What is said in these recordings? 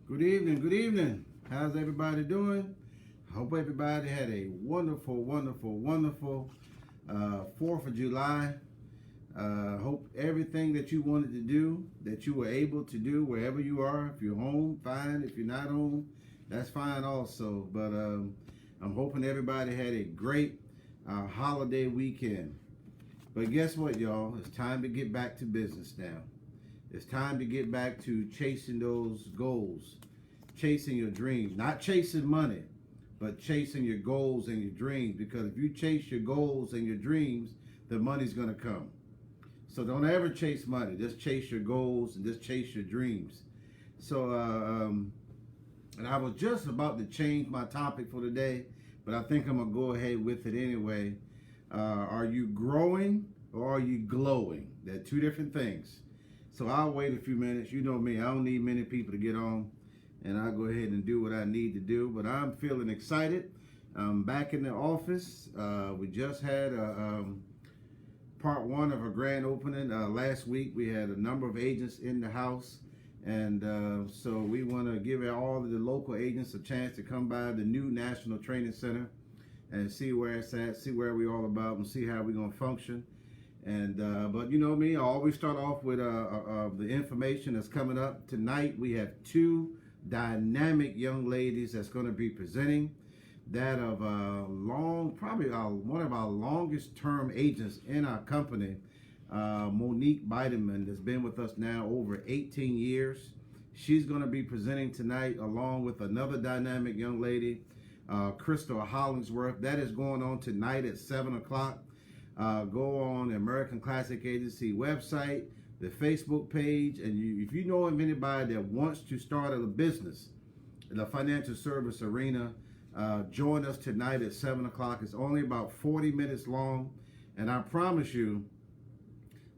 Good evening, good evening. How's everybody doing? Hope everybody had a wonderful 4th of July. Hope everything that you wanted to do, that you were able to do wherever you are. If you're home, fine. If you're not home, that's fine also. But I'm hoping everybody had a great holiday weekend. But guess what, y'all? It's time to get back to business now. It's time to get back to chasing those goals, chasing your dreams, not chasing money, but chasing your goals and your dreams. Because if you chase your goals and your dreams, the money's going to come. So don't ever chase money. Just chase your goals and just chase your dreams. So, and I was just about to change my topic for today, but I think I'm going to go ahead with it anyway. Are you growing or are you glowing? They're two different things. So I'll wait a few minutes. You know me, I don't need many people to get on, and I'll go ahead and do what I need to do. But I'm feeling excited. I'm back in the office. We just had part one of a grand opening. Last week we had a number of agents in the house, and so we want to give all of the local agents a chance to come by the new National Training Center and see where it's at, see where we're all about, and see how we're going to function. And but you know me, I always start off with the information that's coming up. Tonight we have two dynamic young ladies that's going to be presenting. That of probably one of our longest term agents in our company, Monique Bideman, that's been with us now over 18 years. She's going to be presenting tonight along with another dynamic young lady, Crystal Hollingsworth. That is going on tonight at 7 o'clock. Go on the American Classic Agency website, the Facebook page, and if you know of anybody that wants to start a business in the financial service arena, join us tonight at 7 o'clock. It's only about 40 minutes long, and I promise you,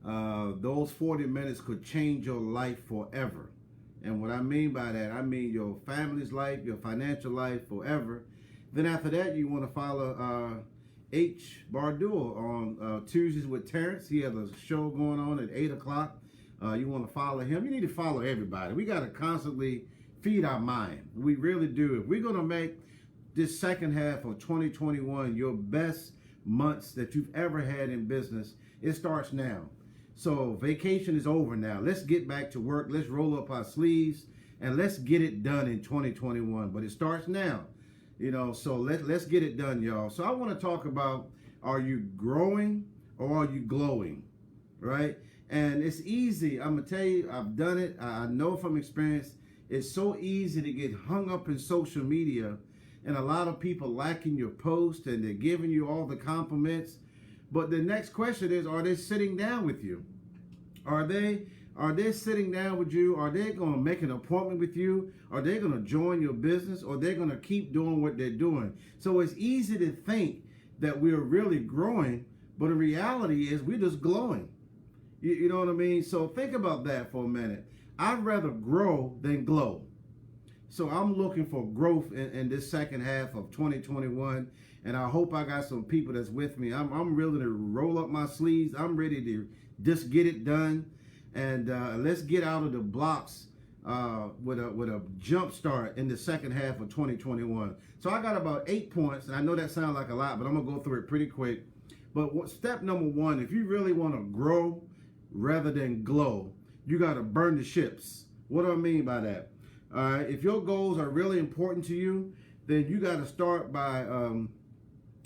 those 40 minutes could change your life forever. And what I mean by that, I mean your family's life, your financial life forever. Then after that, you want to follow H. Bardul on Tuesdays with Terrence. He has a show going on at 8 o'clock. You want to follow him. You need to follow everybody. We got to constantly feed our mind. We really do. If we're going to make this second half of 2021 your best months that you've ever had in business, it starts now. So vacation is over now. Let's get back to work. Let's roll up our sleeves and let's get it done in 2021. But it starts now. You know, so let's get it done, y'all. So I want to talk about, are you growing or are you glowing, right? And it's easy. I'm going to tell you, I've done it. I know from experience, it's so easy to get hung up in social media and a lot of people liking your post and they're giving you all the compliments. But the next question is, are they sitting down with you? Are they sitting down with you? Are they going to make an appointment with you? Are they going to join your business? Or they're going to keep doing what they're doing? So it's easy to think that we're really growing, but the reality is we're just glowing. You know what I mean? So think about that for a minute. I'd rather grow than glow. So I'm looking for growth in this second half of 2021. And I hope I got some people that's with me. I'm ready to roll up my sleeves. I'm ready to just get it done. And let's get out of the blocks with a jump start in the second half of 2021. So I got about 8 points, and I know that sounds like a lot, but I'm gonna go through it pretty quick. But step number one, if you really want to grow rather than glow, you got to burn the ships. What do I mean by that? All right, if your goals are really important to you, then you got to start by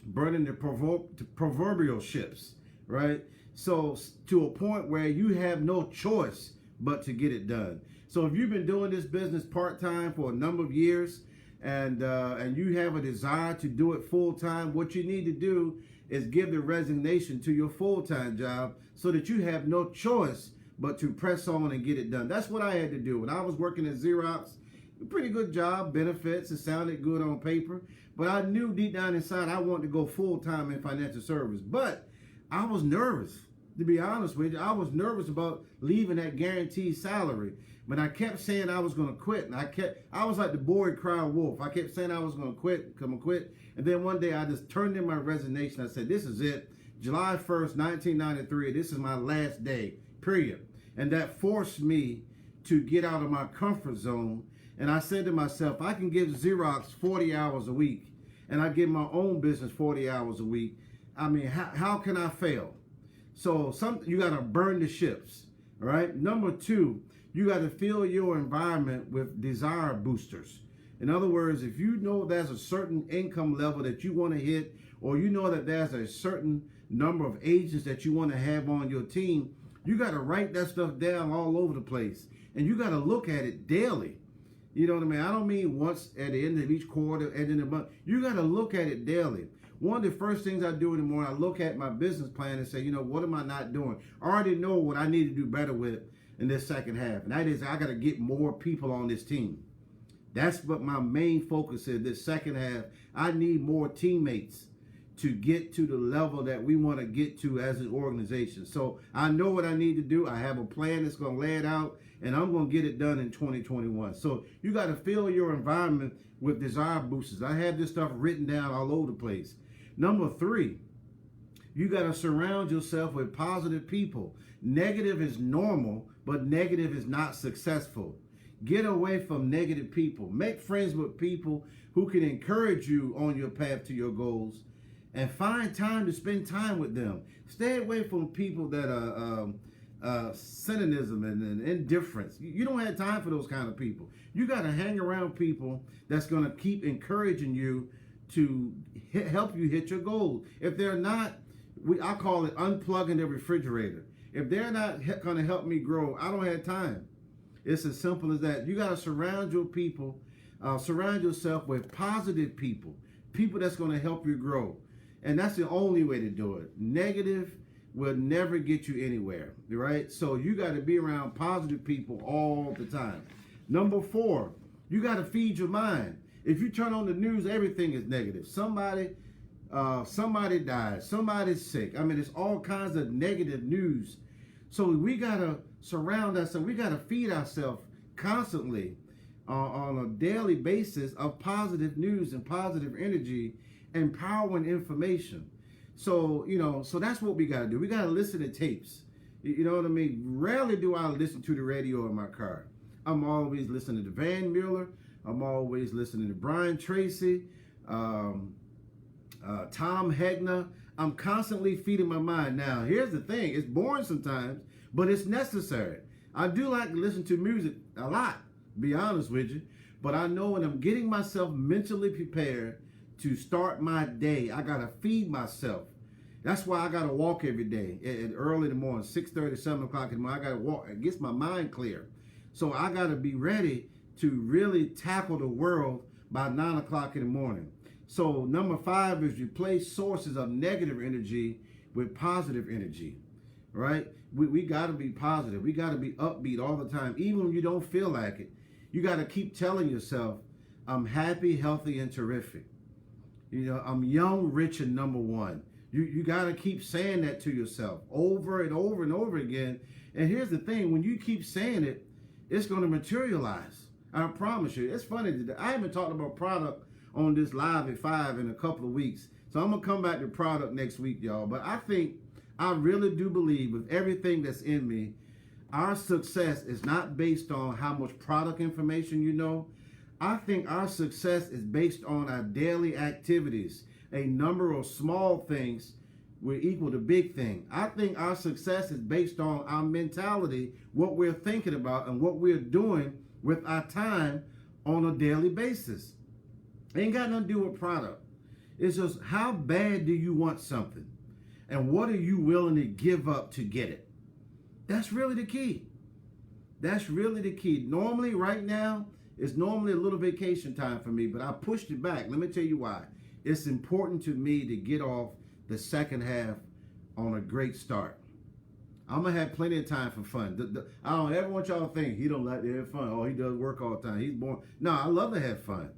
burning the proverbial ships, right? So to a point where you have no choice but to get it done. So if you've been doing this business part-time for a number of years and you have a desire to do it full-time, what you need to do is give the resignation to your full-time job so that you have no choice but to press on and get it done. That's what I had to do. When I was working at Xerox, a pretty good job, benefits, it sounded good on paper, but I knew deep down inside I wanted to go full-time in financial service. But I was nervous, to be honest with you. I was nervous about leaving that guaranteed salary. But I kept saying I was going to quit. And I was like the boy crying wolf. I kept saying I was going to quit, quit. And then one day I just turned in my resignation. I said, this is it. July 1st, 1993, this is my last day, period. And that forced me to get out of my comfort zone And I said to myself, I can give Xerox 40 hours a week, and I give my own business 40 hours a week. I mean, how can I fail? So you got to burn the ships, all right? Number two, you got to fill your environment with desire boosters. In other words, if you know there's a certain income level that you want to hit, or you know that there's a certain number of agents that you want to have on your team, you got to write that stuff down all over the place. And you got to look at it daily. You know what I mean? I don't mean once at the end of each quarter, at the end of the month. You got to look at it daily. One of the first things I do in the morning, I look at my business plan and say, you know, what am I not doing? I already know what I need to do better with in this second half. And that is, I got to get more people on this team. That's what my main focus is this second half. I need more teammates to get to the level that we want to get to as an organization. So I know what I need to do. I have a plan that's going to lay it out, and I'm going to get it done in 2021. So you got to fill your environment with desire boosters. I have this stuff written down all over the place. Number three, you got to surround yourself with positive people. Negative is normal, but negative is not successful. Get away from negative people. Make friends with people who can encourage you on your path to your goals, and find time to spend time with them. Stay away from people that are cynicism and indifference. You don't have time for those kind of people. You got to hang around people that's going to keep encouraging you to help you hit your goals. If they're not, I call it unplugging the refrigerator. If they're not going to help me grow, I don't have time. It's as simple as that. You got to surround yourself with positive people, people that's going to help you grow. And that's the only way to do it. Negative will never get you anywhere, right? So you got to be around positive people all the time. Number four, you got to feed your mind. If you turn on the news, everything is negative. Somebody died, somebody's sick. I mean, it's all kinds of negative news. So we got to surround ourselves. We got to feed ourselves constantly on a daily basis of positive news and positive energy, empowering information. So, so that's what we got to do. We got to listen to tapes. You know what I mean? Rarely do I listen to the radio in my car. I'm always listening to Van Mueller. I'm always listening to Brian Tracy, Tom Hegner. I'm constantly feeding my mind. Now, here's the thing. It's boring sometimes, but it's necessary. I do like to listen to music a lot, to be honest with you. But I know when I'm getting myself mentally prepared to start my day, I got to feed myself. That's why I got to walk every day early in the morning, 6:30, 7 o'clock in the morning. I got to walk. It gets my mind clear. So I got to be ready to really tackle the world by 9 o'clock in the morning. So number 5 is replace sources of negative energy with positive energy, right? We got to be positive. We got to be upbeat all the time, even when you don't feel like it. You got to keep telling yourself, I'm happy, healthy, and terrific. I'm young, rich, and number one. You got to keep saying that to yourself over and over and over again. And here's the thing, when you keep saying it, it's going to materialize. I promise you. It's funny, I haven't talked about product on this live at 5 in a couple of weeks. So I'm going to come back to product next week, y'all. But I really do believe with everything that's in me, our success is not based on how much product information you know. I think our success is based on our daily activities. A number of small things will equal to big thing. I think our success is based on our mentality, what we're thinking about, and what we're doing with our time on a daily basis. Ain't got nothing to do with product. It's just how bad do you want something? And what are you willing to give up to get it? That's really the key. That's really the key. Normally, right now, it's normally a little vacation time for me, but I pushed it back. Let me tell you why. It's important to me to get off the second half on a great start. I'm going to have plenty of time for fun. I don't ever want y'all to think he don't like to have fun. Oh, he does work all the time. He's born. No, I love to have fun.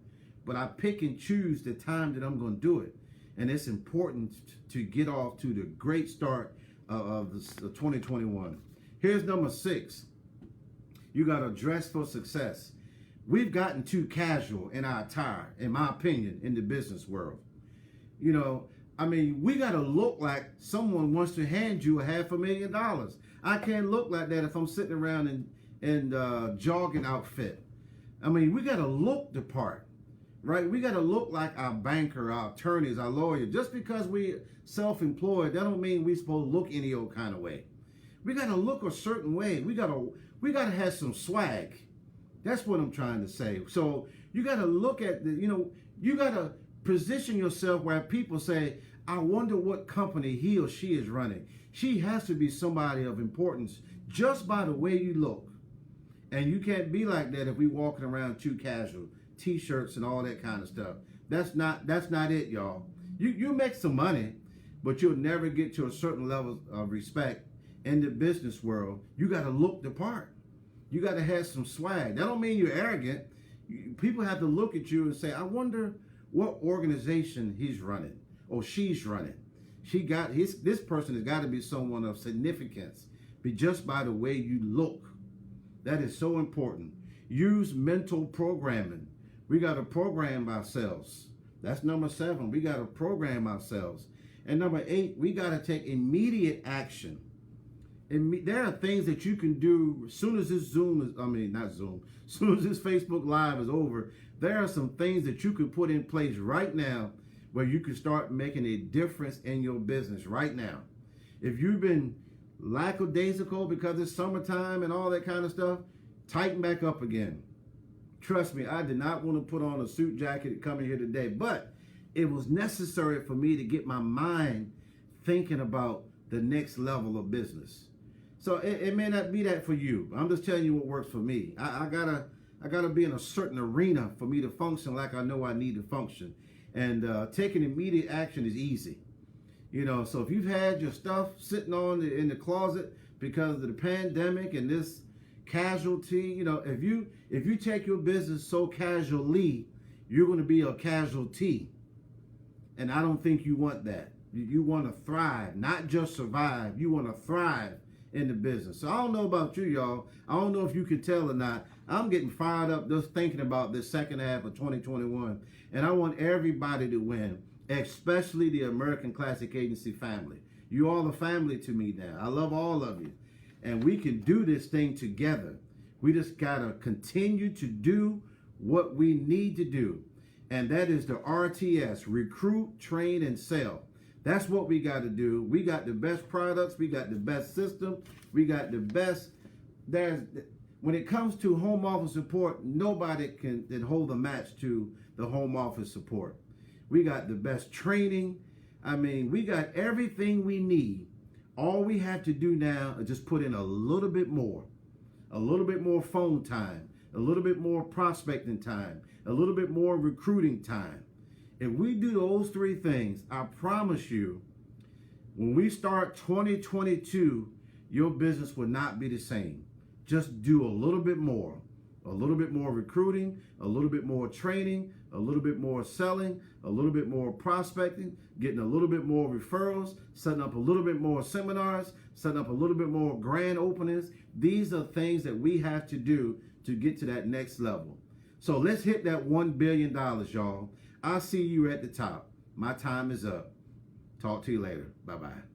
But I pick and choose the time that I'm going to do it. And it's important to get off to the great start of the 2021. Here's number 6. You got to dress for success. We've gotten too casual in our attire, in my opinion, in the business world. We got to look like someone wants to hand you $500,000. I can't look like that if I'm sitting around in jogging outfit. I mean, we got to look the part, right? We got to look like our banker, our attorneys, our lawyer. Just because we self-employed, that don't mean we supposed to look any old kind of way. We got to look a certain way. We got to have some swag. That's what I'm trying to say. So you got to look at you got to position yourself where people say, I wonder what company he or she is running. She has to be somebody of importance just by the way you look. And you can't be like that if we walking around too casual, t-shirts and all that kind of stuff. That's not it, y'all. You make some money, but you'll never get to a certain level of respect in the business world. You got to look the part. You got to have some swag. That don't mean you're arrogant. People have to look at you and say, I wonder what organization he's running or she's running. This person has got to be someone of significance, just by the way you look. That is so important. Use mental programming. We got to program ourselves. That's number 7. We got to program ourselves. And number 8, we got to take immediate action. And there are things that you can do as soon as this as soon as this Facebook Live is over. There are some things that you can put in place right now where you can start making a difference in your business right now. If you've been lackadaisical because it's summertime and all that kind of stuff, tighten back up again. Trust me, I did not want to put on a suit jacket to come in here today, but it was necessary for me to get my mind thinking about the next level of business. So it may not be that for you. I'm just telling you what works for me. I gotta be in a certain arena for me to function like I know I need to function. And taking immediate action is easy. So if you've had your stuff sitting in the closet because of the pandemic and this casualty, if you take your business so casually, you're going to be a casualty. And I don't think you want that. You want to thrive, not just survive. You want to thrive in the business. So I don't know about you, y'all. I don't know if you can tell or not. I'm getting fired up just thinking about this second half of 2021. And I want everybody to win, especially the American Classic Agency family. You all are family to me now. I love all of you. And we can do this thing together. We just got to continue to do what we need to do. And that is the RTS, recruit, train, and sell. That's what we got to do. We got the best products. We got the best system. We got the best. When it comes to home office support, nobody can hold a match to the home office support. We got the best training. I mean, we got everything we need. All we have to do now is just put in a little bit more phone time, a little bit more prospecting time, a little bit more recruiting time. If we do those 3 things, I promise you, when we start 2022, your business will not be the same. Just do a little bit more recruiting, a little bit more training, a little bit more selling, a little bit more prospecting, getting a little bit more referrals, setting up a little bit more seminars, setting up a little bit more grand openings. These are things that we have to do to get to that next level. So let's hit that $1 billion, y'all. I'll see you at the top. My time is up. Talk to you later. Bye-bye.